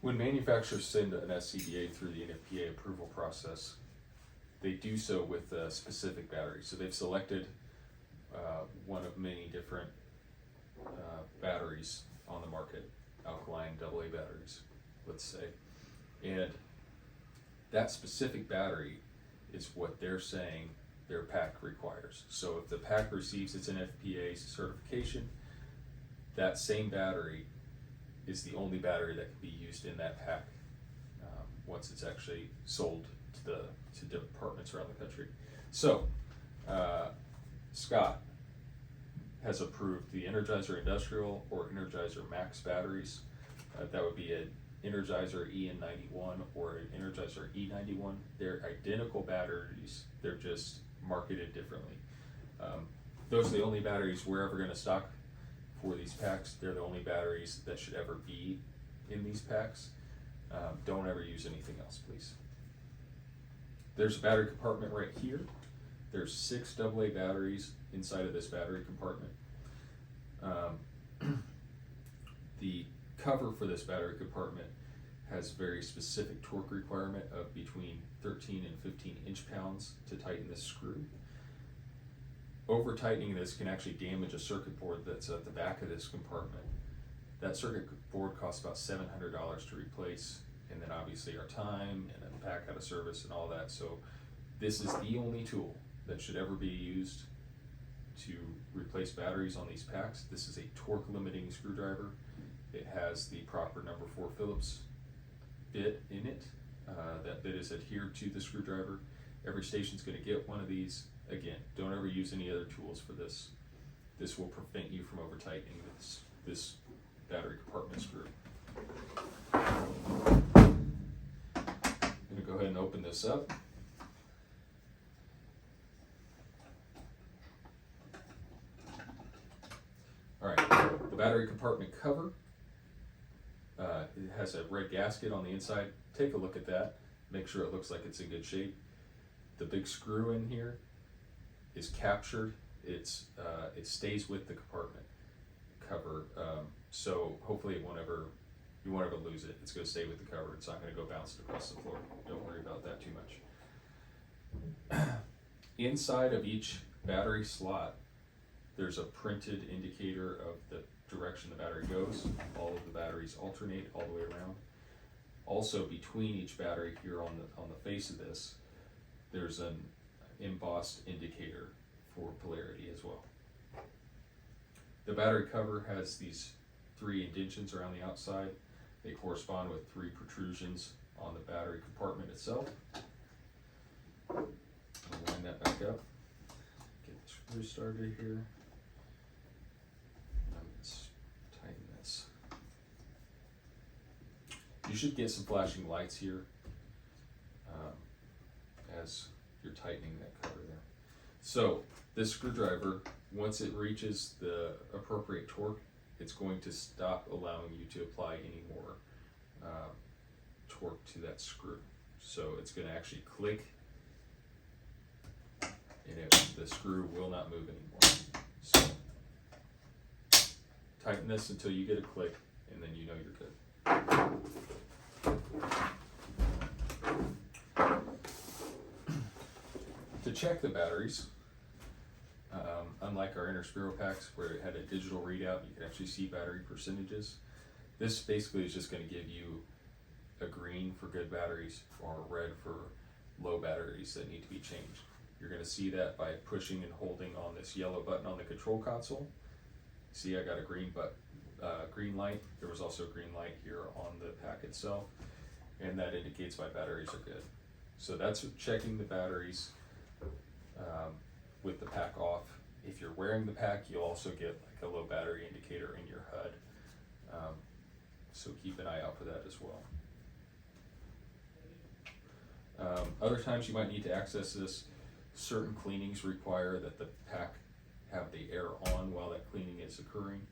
When manufacturers send an SCBA through the NFPA approval process, they do so with a specific battery. So they've selected one of many different batteries on the market, alkaline AA batteries, let's say. And that specific battery is what they're saying their pack requires. So if the pack receives its NFPA certification, that same battery is the only battery that can be used in that pack once it's actually sold to departments around the country. So Scott has approved the Energizer Industrial or Energizer Max batteries. That would be an Energizer EN91 or an Energizer E91. They're identical batteries, they're just marketed differently. Those are the only batteries we're ever going to stock for these packs. They're the only batteries that should ever be in these packs. Don't ever use anything else, please. There's a battery compartment right here. There's 6 AA batteries inside of this battery compartment. The cover for this battery compartment has very specific torque requirement of between 13 and 15 inch-pounds to tighten this screw. Over tightening this can actually damage a circuit board that's at the back of this compartment. That circuit board costs about $700 to replace, and then obviously our time and then the pack out of service and all that. So this is the only tool that should ever be used to replace batteries on these packs. This is a torque limiting screwdriver. It has the proper number 4 Phillips bit in it. That bit is adhered to the screwdriver. Every station's going to get one of these. Again, don't ever use any other tools for this. This will prevent you from over tightening this battery compartment screw. I'm going to go ahead and open this up. Alright, the battery compartment cover, it has a red gasket on the inside. Take a look at that, make sure it looks like it's in good shape. The big screw in here is captured. It stays with the compartment cover, so hopefully you won't ever lose it. It's going to stay with the cover. It's not going to go bouncing across the floor. Don't worry about that too much. Inside of each battery slot, there's a printed indicator of the direction the battery goes. All of the batteries alternate all the way around. Also, between each battery here on the face of this, there's an embossed indicator for polarity as well. The battery cover has these 3 indentions around the outside. They correspond with 3 protrusions on the battery compartment itself. I'll line that back up. Get the screw started here. Let's tighten this. You should get some flashing lights here as you're tightening that cover there. So this screwdriver, once it reaches the appropriate torque, it's going to stop allowing you to apply any more torque to that screw. So it's going to actually click, and the screw will not move anymore. So tighten this until you get a click, and then you know you're good. To check the batteries, unlike our Innerspiro packs where it had a digital readout, you can actually see battery percentages. This basically is just going to give you a green for good batteries or a red for low batteries that need to be changed. You're going to see that by pushing and holding on this yellow button on the control console. See, I got a green light. There was also a green light here on the pack itself, and that indicates my batteries are good. So that's checking the batteries with the pack off. If you're wearing the pack, you'll also get like a low battery indicator in your HUD. So keep an eye out for that as well. Other times you might need to access this. Certain cleanings require that the pack have the air on while that cleaning is occurring.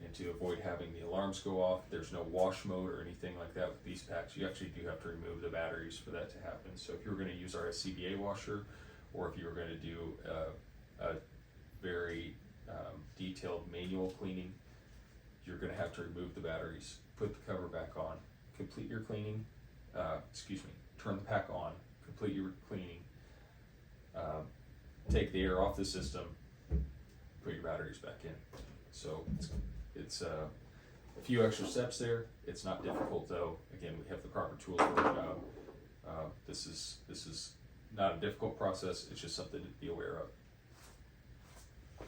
And to avoid having the alarms go off, there's no wash mode or anything like that with these packs. You actually do have to remove the batteries for that to happen. So if you were going to use our SCBA washer, or if you were going to do a very detailed manual cleaning, you're gonna have to remove the batteries, put the cover back on, complete your cleaning, turn the pack on, complete your cleaning, take the air off the system, put your batteries back in. So it's a few extra steps there. It's not difficult though. Again, we have the proper tools for the job. This is not a difficult process. It's just something to be aware of.